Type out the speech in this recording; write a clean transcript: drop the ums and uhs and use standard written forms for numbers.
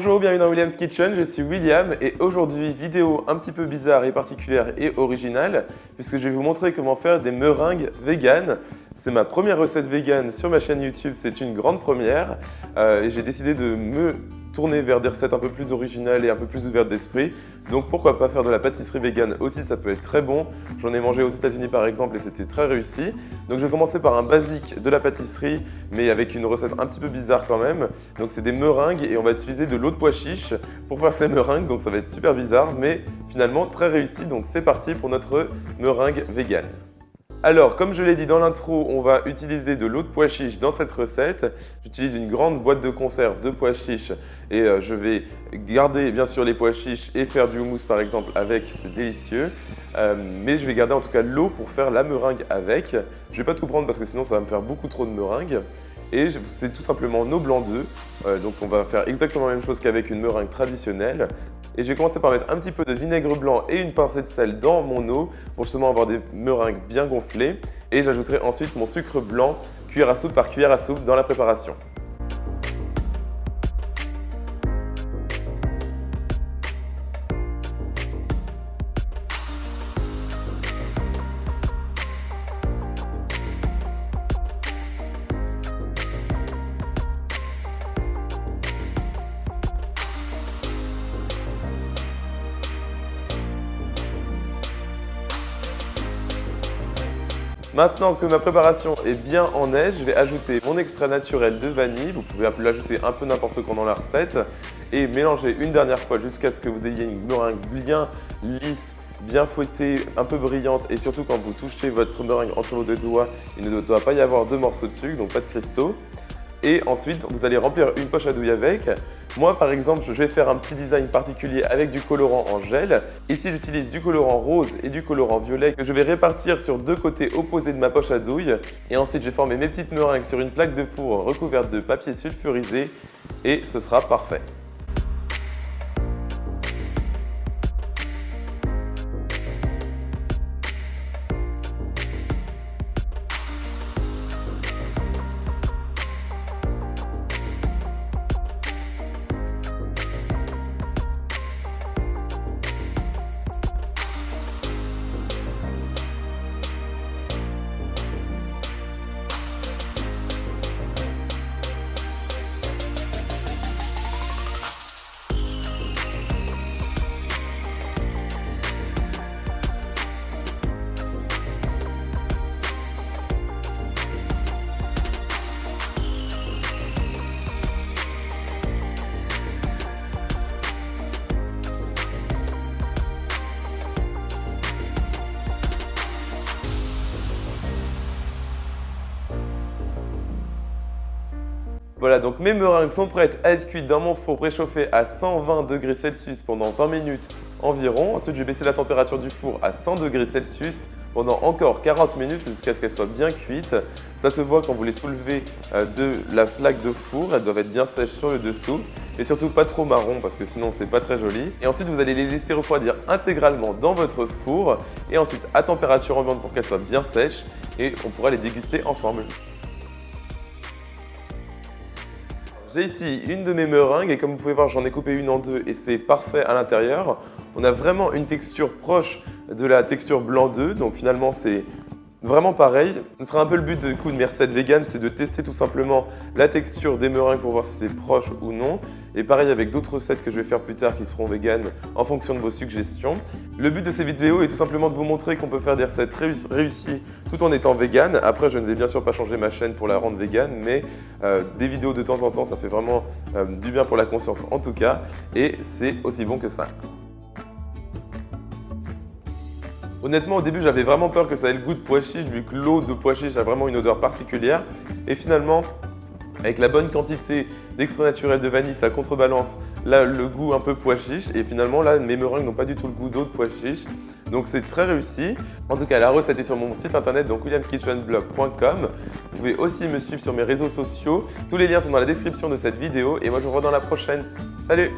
Bonjour, bienvenue dans William's Kitchen, je suis William et aujourd'hui vidéo un petit peu bizarre et particulière et originale puisque je vais vous montrer comment faire des meringues véganes. C'est ma première recette végane sur ma chaîne YouTube, c'est une grande première et j'ai décidé de me tourner vers des recettes un peu plus originales et un peu plus ouvertes d'esprit. Donc pourquoi pas faire de la pâtisserie végane aussi, ça peut être très bon. J'en ai mangé aux États-Unis par exemple et c'était très réussi. Donc je vais commencer par un basique de la pâtisserie mais avec une recette un petit peu bizarre quand même. Donc c'est des meringues et on va utiliser de l'eau de pois chiche pour faire ces meringues. Donc ça va être super bizarre mais finalement très réussi. Donc c'est parti pour notre meringue végane. Alors, comme je l'ai dit dans l'intro, on va utiliser de l'eau de pois chiche dans cette recette. J'utilise une grande boîte de conserve de pois chiches et je vais garder bien sûr les pois chiches et faire du houmous par exemple avec, c'est délicieux. Mais je vais garder en tout cas l'eau pour faire la meringue avec. Je ne vais pas tout prendre parce que sinon ça va me faire beaucoup trop de meringue. Et c'est tout simplement nos blancs d'œufs. Donc on va faire exactement la même chose qu'avec une meringue traditionnelle. Et je vais commencer par mettre un petit peu de vinaigre blanc et une pincée de sel dans mon eau pour justement avoir des meringues bien gonflées. Et j'ajouterai ensuite mon sucre blanc, cuillère à soupe par cuillère à soupe dans la préparation. Maintenant que ma préparation est bien en neige, je vais ajouter mon extrait naturel de vanille. Vous pouvez l'ajouter un peu n'importe quand dans la recette et mélanger une dernière fois jusqu'à ce que vous ayez une meringue bien lisse, bien fouettée, un peu brillante et surtout quand vous touchez votre meringue entre vos deux doigts, il ne doit pas y avoir de morceaux de sucre, donc pas de cristaux. Et ensuite, vous allez remplir une poche à douille avec. Moi, par exemple, je vais faire un petit design particulier avec du colorant en gel. Ici, j'utilise du colorant rose et du colorant violet que je vais répartir sur deux côtés opposés de ma poche à douille. Et ensuite, je vais former mes petites meringues sur une plaque de four recouverte de papier sulfurisé et ce sera parfait. Voilà, donc mes meringues sont prêtes à être cuites dans mon four préchauffé à 120 degrés Celsius pendant 20 minutes environ. Ensuite, je vais baisser la température du four à 100 degrés Celsius pendant encore 40 minutes jusqu'à ce qu'elles soient bien cuites. Ça se voit quand vous les soulevez de la plaque de four, elles doivent être bien sèches sur le dessous et surtout pas trop marron parce que sinon c'est pas très joli. Et ensuite, vous allez les laisser refroidir intégralement dans votre four et ensuite à température ambiante pour qu'elles soient bien sèches et on pourra les déguster ensemble. J'ai ici une de mes meringues et comme vous pouvez voir, j'en ai coupé une en deux et c'est parfait à l'intérieur. On a vraiment une texture proche de la texture blanc d'œuf, donc finalement c'est vraiment pareil. Ce sera un peu le but de mes recettes véganes, c'est de tester tout simplement la texture des meringues pour voir si c'est proche ou non. Et pareil avec d'autres recettes que je vais faire plus tard qui seront véganes en fonction de vos suggestions. Le but de ces vidéos est tout simplement de vous montrer qu'on peut faire des recettes réussies tout en étant végane. Après, je ne vais bien sûr pas changer ma chaîne pour la rendre végane, mais des vidéos de temps en temps, ça fait vraiment du bien pour la conscience en tout cas. Et c'est aussi bon que ça. Honnêtement, au début, j'avais vraiment peur que ça ait le goût de pois chiche, vu que l'eau de pois chiche a vraiment une odeur particulière. Et finalement, avec la bonne quantité d'extrait naturel de vanille, ça contrebalance là, le goût un peu pois chiche. Et finalement, là, mes meringues n'ont pas du tout le goût d'eau de pois chiche. Donc c'est très réussi. En tout cas, la recette est sur mon site internet, donc williamskitchenblog.com. Vous pouvez aussi me suivre sur mes réseaux sociaux. Tous les liens sont dans la description de cette vidéo. Et moi, je vous revois dans la prochaine. Salut!